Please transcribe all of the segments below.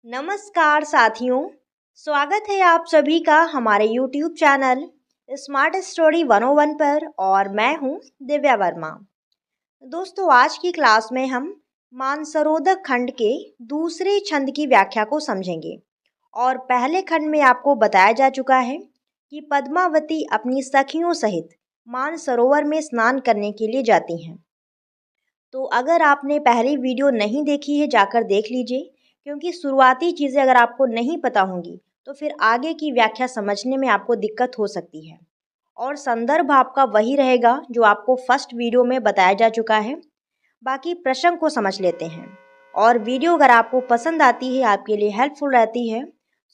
नमस्कार साथियों, स्वागत है आप सभी का हमारे YouTube चैनल स्मार्ट स्टोरी 101 पर और मैं हूं दिव्या वर्मा। दोस्तों, आज की क्लास में हम मानसरोवर खंड के दूसरे छंद की व्याख्या को समझेंगे। और पहले खंड में आपको बताया जा चुका है कि पद्मावती अपनी सखियों सहित मानसरोवर में स्नान करने के लिए जाती हैं। तो अगर आपने पहली वीडियो नहीं देखी है, जाकर देख लीजिए, क्योंकि शुरुआती चीज़ें अगर आपको नहीं पता होंगी तो फिर आगे की व्याख्या समझने में आपको दिक्कत हो सकती है। और संदर्भ आपका वही रहेगा जो आपको फर्स्ट वीडियो में बताया जा चुका है। बाकी प्रसंग को समझ लेते हैं। और वीडियो अगर आपको पसंद आती है, आपके लिए हेल्पफुल रहती है,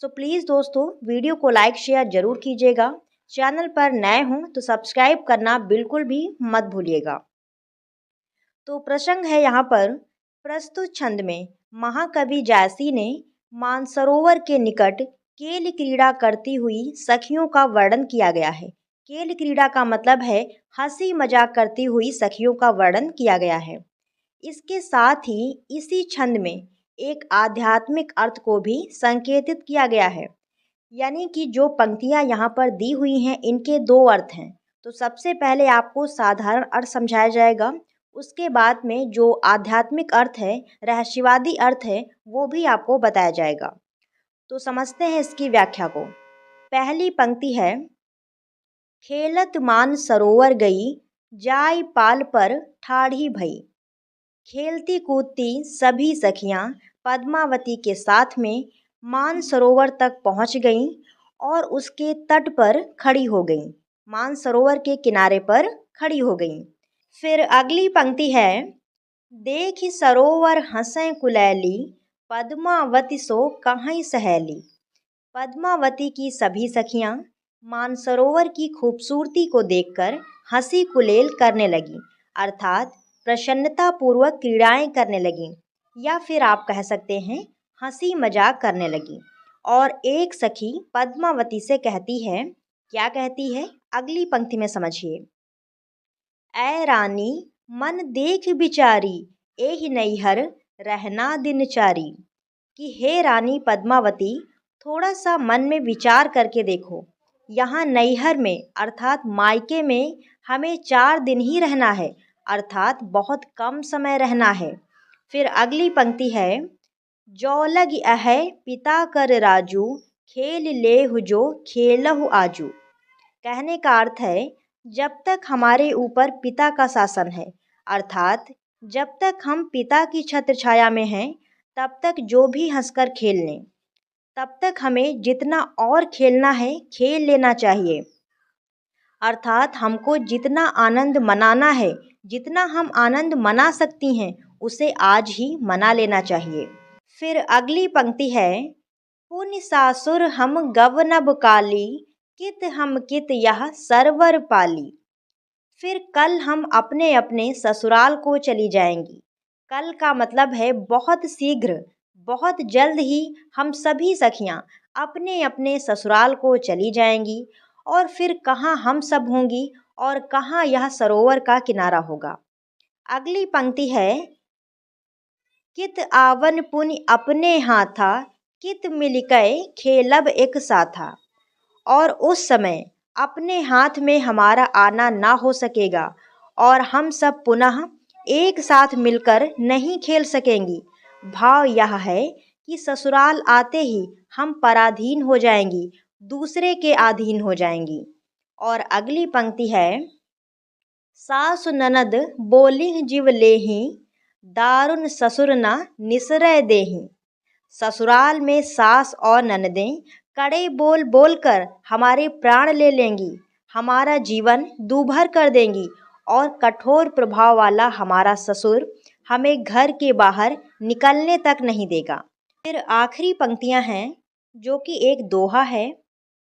तो प्लीज़ दोस्तों वीडियो को लाइक शेयर ज़रूर कीजिएगा। चैनल पर नए हों तो सब्सक्राइब करना बिल्कुल भी मत भूलिएगा। तो प्रसंग है यहाँ पर, प्रस्तुत छंद में महाकवि जायसी ने मानसरोवर के निकट केल क्रीड़ा करती हुई सखियों का वर्णन किया गया है। केल क्रीड़ा का मतलब है हंसी मजाक करती हुई सखियों का वर्णन किया गया है। इसके साथ ही इसी छंद में एक आध्यात्मिक अर्थ को भी संकेतित किया गया है। यानी कि जो पंक्तियां यहाँ पर दी हुई हैं, इनके दो अर्थ हैं। तो सबसे पहले आपको साधारण अर्थ समझाया जाएगा, उसके बाद में जो आध्यात्मिक अर्थ है, रहस्यवादी अर्थ है, वो भी आपको बताया जाएगा। तो समझते हैं इसकी व्याख्या को। पहली पंक्ति है, खेलत मान सरोवर गई, जाय पाल पर ठाढ़ी भई। खेलती कूदती सभी सखियां पद्मावती के साथ में मानसरोवर तक पहुंच गईं और उसके तट पर खड़ी हो गईं। मानसरोवर के किनारे पर खड़ी हो गईं। फिर अगली पंक्ति है, देखि सरोवर हंसें कुलैली, पद्मावती सो कहीं सहेली। पद्मावती की सभी सखियां मानसरोवर की खूबसूरती को देखकर हंसी कुलेल करने लगीं, अर्थात प्रसन्नता पूर्वक क्रीड़ाएं करने लगीं, या फिर आप कह सकते हैं हंसी मजाक करने लगीं। और एक सखी पद्मावती से कहती है, क्या कहती है, अगली पंक्ति में समझिए। ऐ रानी मन देख बिचारी, एहि नैहर रहना दिनचारी। कि हे रानी पद्मावती, थोड़ा सा मन में विचार करके देखो, यहाँ नैहर में अर्थात मायके में हमें 4 दिन ही रहना है, अर्थात बहुत कम समय रहना है। फिर अगली पंक्ति है, जौलग अहै पिता कर राजू, खेल लेहु जो खेलहु आजू। कहने का अर्थ है, जब तक हमारे ऊपर पिता का शासन है, अर्थात जब तक हम पिता की छत्र छाया में हैं, तब तक जो भी हंसकर खेल लें। तब तक हमें जितना और खेलना है खेल लेना चाहिए, अर्थात हमको जितना आनंद मनाना है, जितना हम आनंद मना सकती हैं, उसे आज ही मना लेना चाहिए। फिर अगली पंक्ति है, पुण्य सासुर हम गवनब काली, कित हम कित यह सरवर पाली। फिर कल हम अपने अपने ससुराल को चली जाएंगी। कल का मतलब है बहुत शीघ्र, बहुत जल्द ही हम सभी सखियां अपने अपने ससुराल को चली जाएंगी। और फिर कहाँ हम सब होंगी और कहाँ यह सरोवर का किनारा होगा। अगली पंक्ति है, कित आवन पुनि अपने हाथा, कित मिलकै खेलब एक साथा। और उस समय अपने हाथ में हमारा आना ना हो सकेगा और हम सब पुनः एक साथ मिलकर नहीं खेल सकेंगी। भाव यह है कि ससुराल आते ही हम पराधीन हो जाएंगी, दूसरे के अधीन हो जाएंगी। और अगली पंक्ति है, सासु ननद बोलिह जीव लेही, दारुण ससुर ना निसरय देही। ससुराल में सास और ननदें कड़े बोल बोलकर हमारे प्राण ले लेंगी, हमारा जीवन दूभर कर देंगी और कठोर प्रभाव वाला हमारा ससुर हमें घर के बाहर निकलने तक नहीं देगा। फिर आखिरी पंक्तियां हैं जो कि एक दोहा है,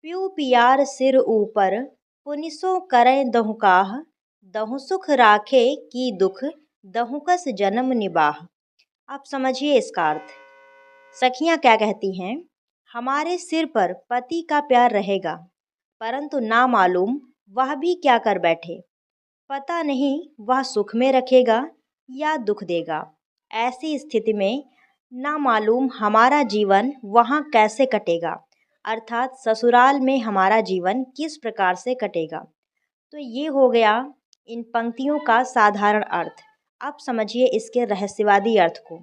प्यू पियार सिर ऊपर, पुनिसो करें दहुकाह, दहु सुख राखे की दुख, दहुकस जन्म निबाह। आप समझिए इसका अर्थ। सखियां क्या कहती हैं, हमारे सिर पर पति का प्यार रहेगा, परंतु ना मालूम वह भी क्या कर बैठे। पता नहीं वह सुख में रखेगा या दुख देगा। ऐसी स्थिति में ना मालूम हमारा जीवन वहाँ कैसे कटेगा, अर्थात ससुराल में हमारा जीवन किस प्रकार से कटेगा। तो ये हो गया इन पंक्तियों का साधारण अर्थ। अब समझिए इसके रहस्यवादी अर्थ को।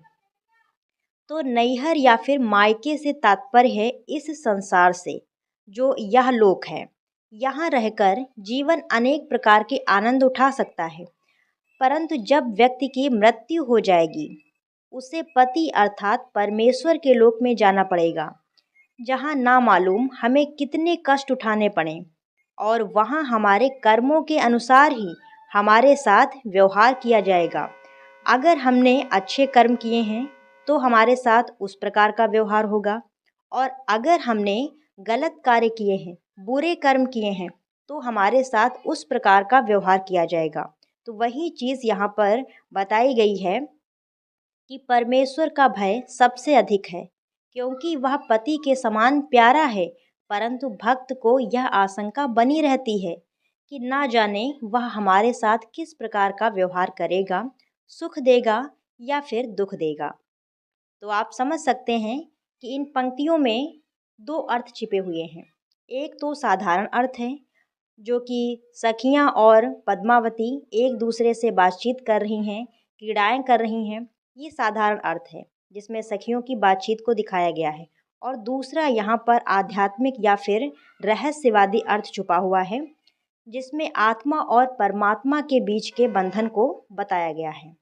तो नैहर या फिर मायके से तात्पर्य है इस संसार से, जो यह लोक है। यहाँ रहकर जीवन अनेक प्रकार के आनंद उठा सकता है, परंतु जब व्यक्ति की मृत्यु हो जाएगी उसे पति अर्थात परमेश्वर के लोक में जाना पड़ेगा, जहाँ ना मालूम हमें कितने कष्ट उठाने पड़े, और वहाँ हमारे कर्मों के अनुसार ही हमारे साथ व्यवहार किया जाएगा। अगर हमने अच्छे कर्म किए हैं तो हमारे साथ उस प्रकार का व्यवहार होगा, और अगर हमने गलत कार्य किए हैं, बुरे कर्म किए हैं, तो हमारे साथ उस प्रकार का व्यवहार किया जाएगा। तो वही चीज़ यहाँ पर बताई गई है कि परमेश्वर का भय सबसे अधिक है, क्योंकि वह पति के समान प्यारा है, परंतु भक्त को यह आशंका बनी रहती है कि ना जाने वह हमारे साथ किस प्रकार का व्यवहार करेगा, सुख देगा या फिर दुख देगा। तो आप समझ सकते हैं कि इन पंक्तियों में दो अर्थ छिपे हुए हैं। एक तो साधारण अर्थ है, जो कि सखियाँ और पद्मावती एक दूसरे से बातचीत कर रही हैं, क्रीड़ाएँ कर रही हैं। ये साधारण अर्थ है जिसमें सखियों की बातचीत को दिखाया गया है। और दूसरा यहाँ पर आध्यात्मिक या फिर रहस्यवादी अर्थ छुपा हुआ है, जिसमें आत्मा और परमात्मा के बीच के बंधन को बताया गया है।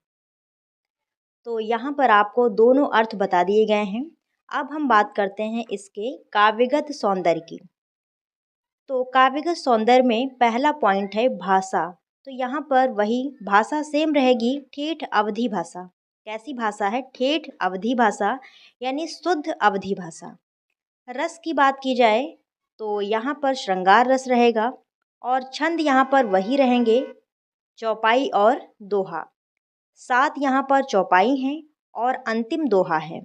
तो यहाँ पर आपको दोनों अर्थ बता दिए गए हैं। अब हम बात करते हैं इसके काव्यगत सौंदर्य की। तो काव्यगत सौंदर्य में पहला पॉइंट है भाषा। तो यहाँ पर वही भाषा सेम रहेगी, ठेठ अवधी भाषा। कैसी भाषा है? ठेठ अवधी भाषा, यानी शुद्ध अवधी भाषा। रस की बात की जाए तो यहाँ पर श्रृंगार रस रहेगा, और छंद यहाँ पर वही रहेंगे, चौपाई और दोहा। 7 यहाँ पर चौपाई हैं और अंतिम दोहा है।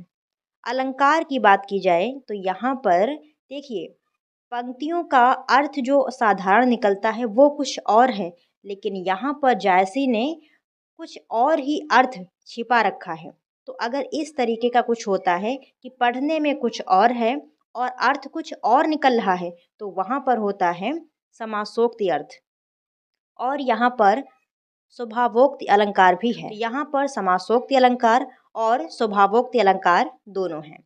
अलंकार की बात की जाए तो यहाँ पर देखिए, पंक्तियों का अर्थ जो साधारण निकलता है वो कुछ और है, लेकिन यहाँ पर जायसी ने कुछ और ही अर्थ छिपा रखा है। तो अगर इस तरीके का कुछ होता है कि पढ़ने में कुछ और है और अर्थ कुछ और निकल रहा है, तो वहाँ पर होता है समासोक्ति अर्थ। और यहाँ पर स्वभावोक्ति अलंकार भी है। यहाँ पर समासोक्ति अलंकार और स्वभावोक्ति अलंकार दोनों हैं।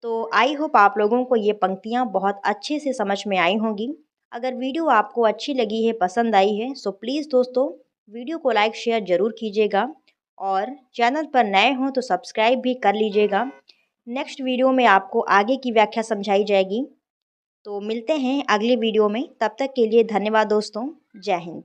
तो आई होप आप लोगों को ये पंक्तियाँ बहुत अच्छे से समझ में आई होंगी। अगर वीडियो आपको अच्छी लगी है, पसंद आई है, सो प्लीज़ दोस्तों वीडियो को लाइक शेयर ज़रूर कीजिएगा, और चैनल पर नए हों तो सब्सक्राइब भी कर लीजिएगा। नेक्स्ट वीडियो में आपको आगे की व्याख्या समझाई जाएगी। तो मिलते हैं अगली वीडियो में, तब तक के लिए धन्यवाद दोस्तों। जय हिंद।